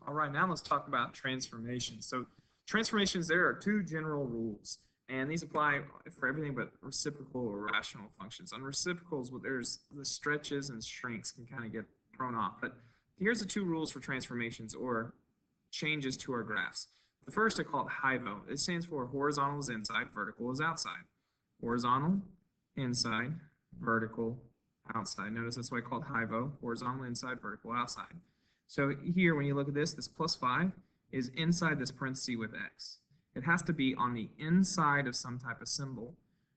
All right, now let's talk about transformations. So transformations, there are two general rules, and these apply for everything but reciprocal or rational functions. On reciprocals, well, there's the stretches and shrinks can kind of get thrown off. But here's the two rules for transformations or changes to our graphs. The first I call it HIVO. It stands for horizontal is inside, vertical is outside. Horizontal, inside, vertical, outside. Notice that's why I call it HIVO, horizontal inside, vertical outside. So here, when you look at this, this plus 5 is inside this parenthesis with x. It has to be on the inside of some type of symbol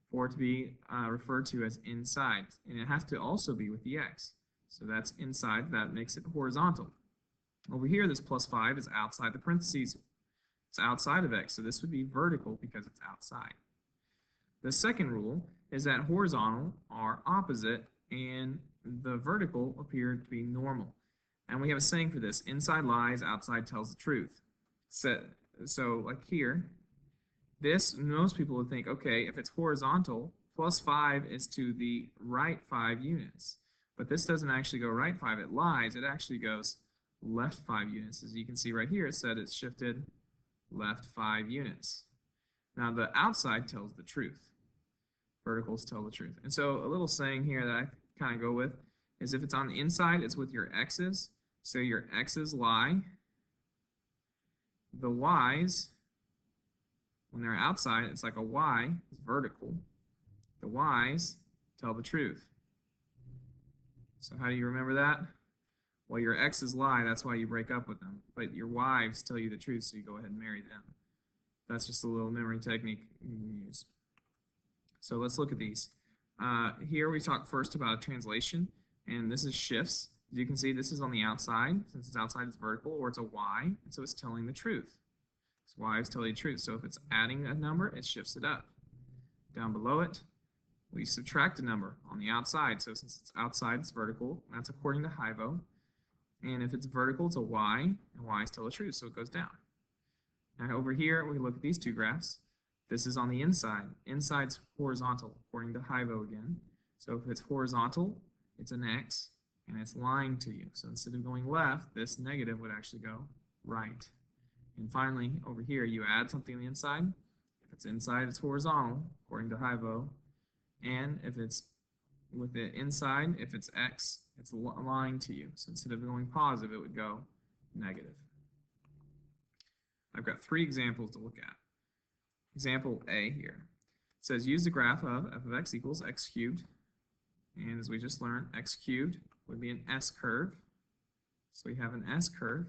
for it to be referred to as inside. And it has to also be with the x. So that's inside. That makes it horizontal. Over here, this plus 5 is outside the parentheses. It's outside of x, so this would be vertical because it's outside. The second rule is that horizontal are opposite and the vertical appear to be normal. And we have a saying for this: inside lies, outside tells the truth. So like here, this, most people would think, okay, if it's horizontal, plus 5 is to the right 5 units. But this doesn't actually go right 5, it lies. It actually goes left 5 units. As you can see right here, it said it's shifted left 5 units. Now the outside tells the truth. Verticals tell the truth. And so a little saying here that I kind of go with is if it's on the inside, it's with your x's. So your x's lie. The y's, when they're outside, it's like a y, it's vertical. The y's tell the truth. So how do you remember that? Well, your exes lie, that's why you break up with them. But your wives tell you the truth, so you go ahead and marry them. That's just a little memory technique you can use. So let's look at these. Here we talk first about a translation, and this is shifts. As you can see, this is on the outside. Since it's outside, it's vertical, or it's a y, and so it's telling the truth. So y is telling the truth. So if it's adding a number, it shifts it up. Down below it, we subtract a number on the outside. So since it's outside, it's vertical. That's according to HIVO. And if it's vertical, it's a y, and y's tell the truth, so it goes down. Now over here, we look at these two graphs. This is on the inside. Inside's horizontal, according to HIVO again. So if it's horizontal, it's an x, and it's lying to you. So instead of going left, this negative would actually go right. And finally, over here, you add something on the inside. If it's inside, it's horizontal, according to HIVO. And if it's with the inside, if it's x, it's lying to you. So instead of going positive, it would go negative. I've got 3 examples to look at. Example A here. It says use the graph of f of x equals x cubed. And as we just learned, x cubed would be an S curve. So we have an S curve.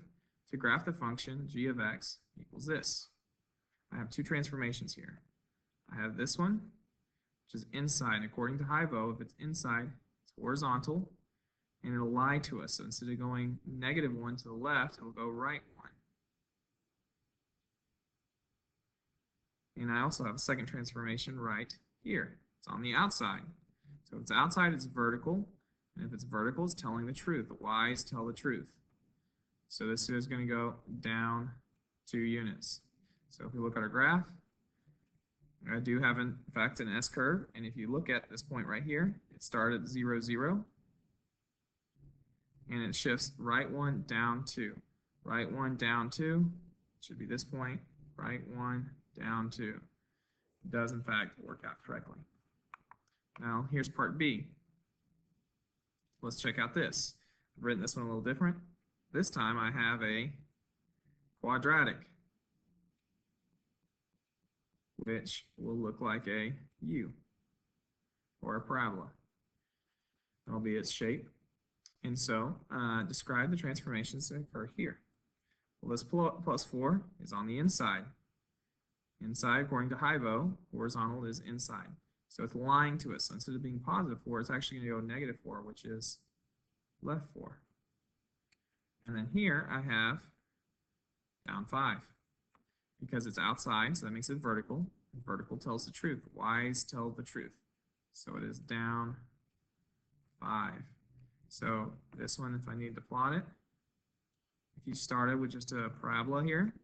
To graph the function g of x equals this. I have 2 transformations here. I have this one, which is inside. According to HIVO, if it's inside, it's horizontal, and it'll lie to us. So instead of going -1 to the left, it'll go right 1. And I also have a second transformation right here. It's on the outside. So if it's outside, it's vertical. And if it's vertical, it's telling the truth. The y's tell the truth. So this is going to go down 2 units. So if we look at our graph, I do have, in fact, an S curve. And if you look at this point right here, it started at 0, 0. And it shifts right 1, down 2. Right 1, down 2. Should be this point. Right 1, down 2. It does, in fact, work out correctly. Now, here's part B. Let's check out this. I've written this one a little different. This time I have a quadratic, which will look like a U or a parabola. That'll be its shape. And so, describe the transformations that occur here. Well, this plus 4 is on the inside. Inside, according to HIVO, horizontal is inside. So it's lying to us. So instead of being positive 4, it's actually going to go -4, which is left 4. And then here I have down 5. Because it's outside, so that makes it vertical. And vertical tells the truth. Y's tell the truth. So it is down 5. So this one, if I need to plot it, if you started with just a parabola here,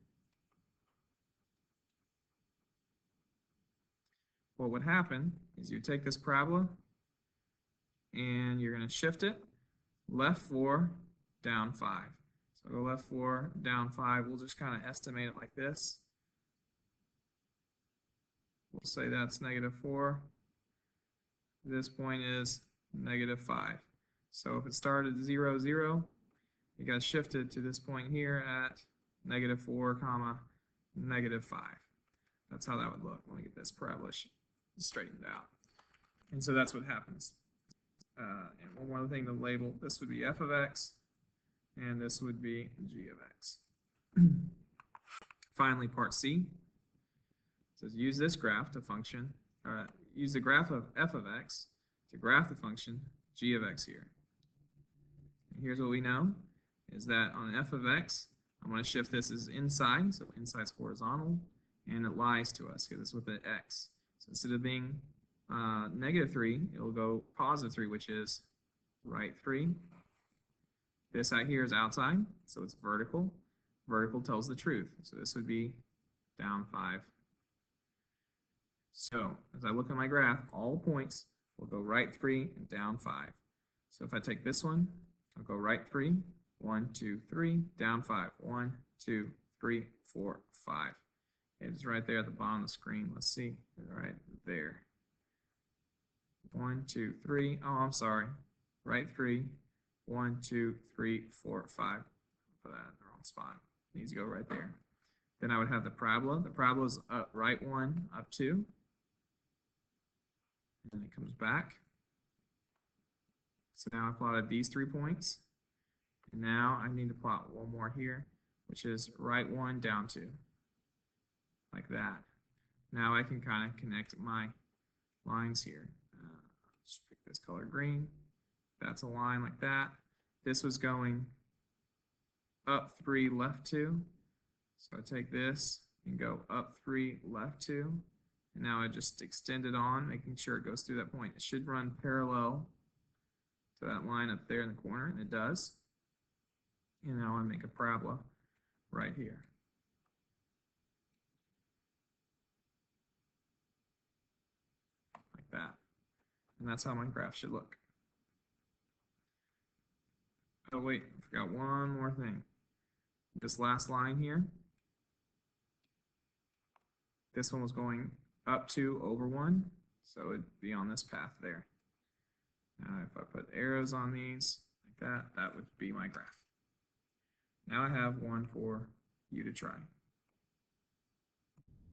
what would happen is you take this parabola and you're going to shift it left 4, down 5. So go left 4, down 5. We'll just kind of estimate it like this. We'll say that's -4. This point is -5. So if it started at 0, 0, it got shifted to this point here at -4, comma, -5. That's how that would look. Let me get this parabola straightened out. And so that's what happens. And one more thing to label, this would be f of x, and this would be g of x. Finally, part C says use this graph to function, use the graph of f of x to graph the function g of x here. And here's what we know, is that on f of x, I'm going to shift this as inside, so inside's horizontal, and it lies to us because it's with an x. So instead of being -3, it'll go +3, which is right 3. This out here is outside, so it's vertical. Vertical tells the truth, so this would be down 5. So as I look at my graph, all points will go right 3 and down 5. So if I take this one, I'll go right 3, 1, 2, 3, down 5, 1, 2, 3, 4, 5. It's right there at the bottom of the screen. Let's see, right there. 1, 2, 3. Oh, I'm sorry. Right 3. 1, 2, 3, 4, 5. Put that in the wrong spot. It needs to go right there. Then I would have the parabola. The parabola is up right 1, up 2. And then it comes back. So now I plotted these 3 points. And now I need to plot one more here, which is right 1, down 2. Like that. Now I can kind of connect my lines here. Just pick this color green. That's a line like that. This was going up 3, left 2. So I take this and go up 3, left 2. And now I just extend it on, making sure it goes through that point. It should run parallel to that line up there in the corner, and it does. And now I make a parabola right here. Like that. And that's how my graph should look. Oh wait, I forgot one more thing. This last line here, this one was going up 2 over 1, so it'd be on this path there. Now if I put arrows on these like that, that would be my graph. Now I have one for you to try.